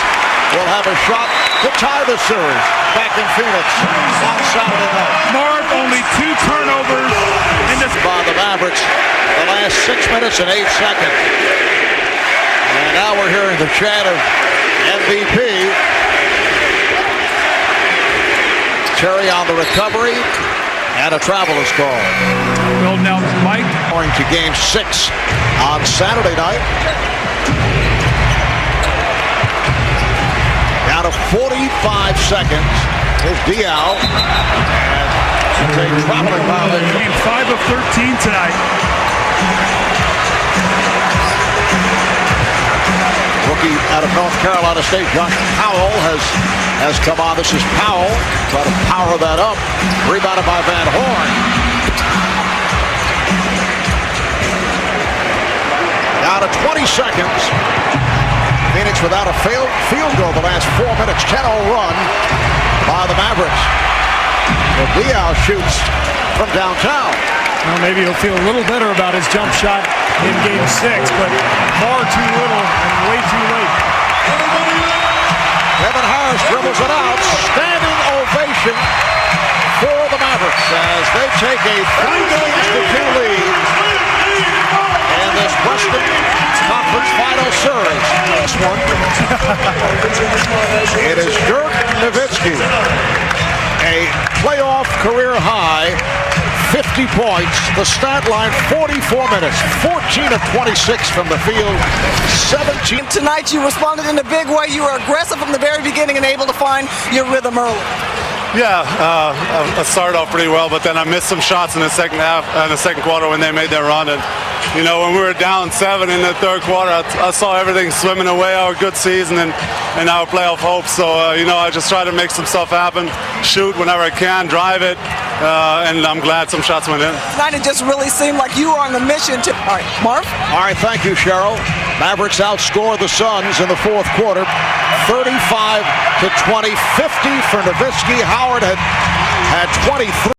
will have a shot to tie the series back in Phoenix on Saturday night. Mark, only 2 turnovers in this. By the Mavericks the last 6 minutes and 8 seconds. And now we're hearing the chant of MVP. Terry on the recovery, and a travel is called. Well, now, Mike. Going to game 6 on Saturday night. Down to 45 seconds. Here's Dial. And it's a traveling violation. Game 5 of 13 tonight. Rookie out of North Carolina State, Josh Powell has come on. This is Powell. Try to power that up. Rebounded by Van Horn. Down to 20 seconds. Phoenix without a field goal the last 4 minutes. 10-0 run by the Mavericks. Well, Dial shoots from downtown. Well, maybe he'll feel a little better about his jump shot in game 6, but far too little and way too late. Devin Harris dribbles it out. Standing ovation for the Mavericks as they take a 3-2 lead in this Western Conference Final Series. This one. It is Dirk Nowitzki, a playoff career high. 50 points, the stat line 44 minutes, 14 of 26 from the field, 17. Tonight you responded in a big way. You were aggressive from the very beginning and able to find your rhythm early. Yeah, I started off pretty well, but then I missed some shots in the second half, in the second quarter when they made their run. And you know, when we were down 7 in the third quarter, I saw everything swimming away, our good season and our playoff hopes. So you know, I just try to make some stuff happen, shoot whenever I can, drive it, and I'm glad some shots went in. Tonight it just really seemed like you were on the mission to. All right, Marv. All right, thank you, Cheryl. Mavericks outscore the Suns in the fourth quarter, 35-20, 50 for Nowitzki. Howard had 23